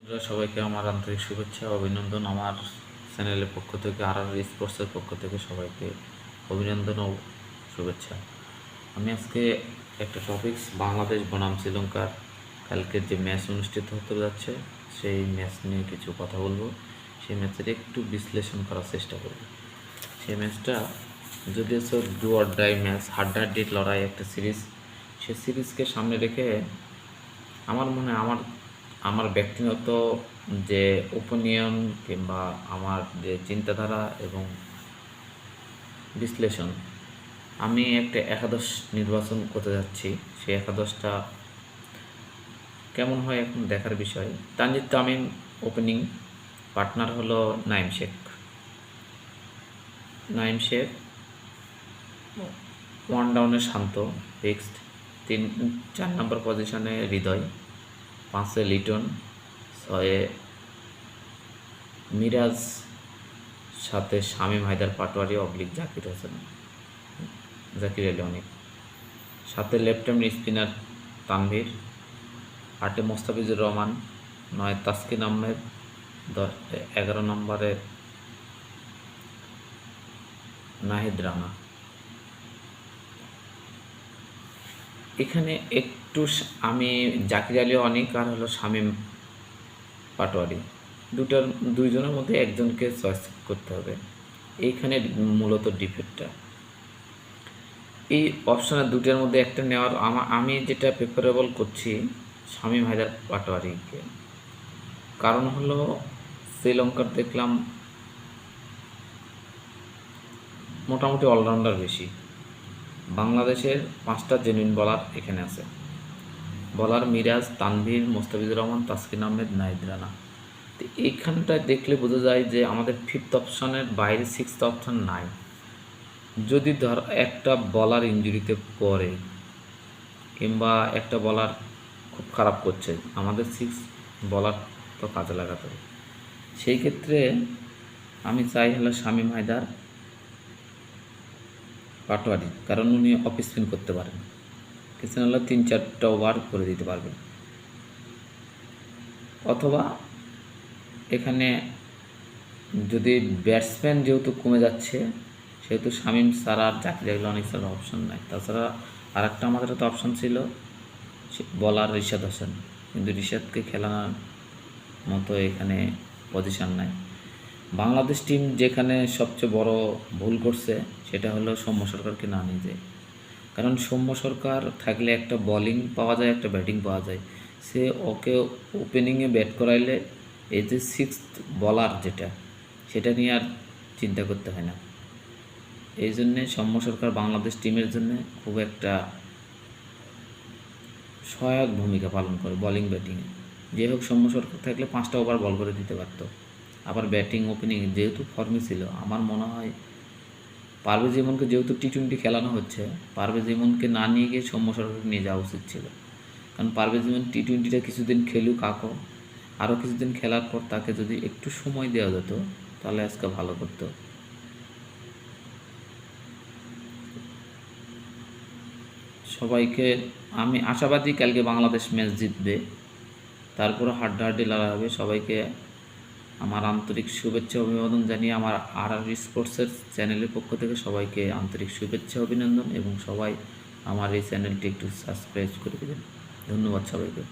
সবাইকে আমার আন্তরিক শুভেচ্ছা ও অভিনন্দন। আমার চ্যানেলের পক্ষ থেকে স্পোর্টসের পক্ষ থেকে সবাইকে অভিনন্দন ও শুভেচ্ছা। আমি আজকে একটা টপিকস বাংলাদেশ বনাম শ্রীলঙ্কার কালকের যে ম্যাচ অনুষ্ঠিত হতে যাচ্ছে সেই ম্যাচ নিয়ে কিছু কথা বলবো। সেই ম্যাচের একটু বিশ্লেষণ করার চেষ্টা করব। সেই ম্যাচটা যদি হচ্ছে ডু অর ডাই ম্যাচ, হাড্ডাহাড্ডি লড়াই একটা সিরিজ, সে সিরিজকে সামনে রেখে আমার মনে আমার আমার ব্যক্তিগত যে ওপিনিয়ন কিংবা আমার যে চিন্তাধারা এবং বিশ্লেষণ, আমি একটা একাদশ নির্বাচন করতে যাচ্ছি। সেই একাদশটা কেমন হয় এখন দেখার বিষয়। তানজিদ তামিম ওপেনিং, পার্টনার হলো নাইম শেখ ওয়ান ডাউনে শান্ত ফিক্সড, 4 নম্বর পজিশনে হৃদয়, 5-এ লিটন, 6-এ মিরাজ, 7-এ শামীম হায়দার পাটোয়ারি অবলিক জাকির আলী অনেক, 7-এ লেফট হ্যান্ড স্পিনার তানভীর, 8-এ মোস্তাফিজুর রহমান, 9-এ তাসকিন আহমেদ, 11 নম্বরে নাহিদ রানা। এখানে একটু আমি জাকির আলী অনেক আর হলো শামীম পাটোয়ারি, দুইজনের মধ্যে একজনকে চয়েস করতে হবে। এইখানে মূলত ডিফেক্টটা এই অপশানের দুটোর মধ্যে একটা নেওয়ার আমি যেটা প্রেফারেবল করছি শামীম হায়দার পাটোয়ারিকে। কারণ হলো শ্রীলঙ্কার দেখলাম মোটামুটি অলরাউন্ডার বেশি, বাংলাদেশের 5টা জেনুইন বলার এখানে আছে। বলার মিরাজ, তানভীর, মোস্তাফিজুর রহমান, তাসকিন আহমেদ, নাহিদ রানা। তো এইখানটায় দেখলে বোঝা যায় যে আমাদের 5th অপশানের বাইরে 6th অপশান নাই। যদি ধর একটা বলার ইনজুরিতে পড়ে কিংবা একটা বলার খুব খারাপ করছে, আমাদের 6 বলার তো কাজে লাগাতে হবে। সেই ক্ষেত্রে আমি চাই হলো শামীম হায়দার পাটোয়ারি, কারণ উনি অফ স্পিন করতে পারেন, কিছু হলে 3-4টা ওভার করে দিতে পারবেন। অথবা এখানে যদি ব্যাটসম্যান যেহেতু কমে যাচ্ছে সেহেতু শামীম ছাড়া আর জাকির আলী অনেক ছাড়া অপশন নাই। তাছাড়া আর একটা আমাদের তো অপশন ছিল বলার রিশাদ হোসেন, কিন্তু রিশাদকে খেলানোর মতো এখানে পজিশন নাই। বাংলাদেশ টিম যেখানে সবচেয়ে বড় ভুল করছে সেটা হলো সৌম্য সরকারকে না নিয়ে যায়। কারণ সৌম্য সরকার থাকলে একটা বোলিং পাওয়া যায়, একটা ব্যাটিং পাওয়া যায়। সে ওকে ওপেনিংয়ে ব্যাট করাইলে এই যে 6th বলার যেটা, সেটা নিয়ে আর চিন্তা করতে হয় না। এই জন্যে সৌম্য সরকার বাংলাদেশ টিমের জন্য খুব একটা সহায়ক ভূমিকা পালন করে বোলিং ব্যাটিংয়ে। যে হোক, সৌম্য সরকার থাকলে 5টা ওভার বল করে দিতে পারতো। আবার ব্যাটিং ওপেনিং যেহেতু ফর্মে ছিল, আমার মনে হয় পারভেজ ইমনকে যেহেতু টি20 খেলানো হচ্ছে, পারভেজ ইমনকে না নিয়ে গিয়ে সৌম্য সরকারকে নিয়ে যাওয়া উচিত ছিল। কারণ পারভেজ ইমন টি20টা কিছুদিন খেলুক, আরও কিছুদিন খেলার পর তাকে যদি একটু সময় দেওয়া যেত তাহলে আজকে ভালো করতো। সবাইকে আমি আশাবাদী কালকে বাংলাদেশ ম্যাচ জিতবে, তারপরে হাড্ডাহাড্ডি লড়াই হবে। সবাইকে আমার আন্তরিক শুভেচ্ছা অভিনন্দন জানিয়ে আমার স্পোর্টসের চ্যানেলের পক্ষ থেকে সবাইকে আন্তরিক শুভেচ্ছা অভিনন্দন, এবং সবাই আমার এই চ্যানেলটি একটু সাবস্ক্রাইব করে দেবেন। ধন্যবাদ সবাইকে।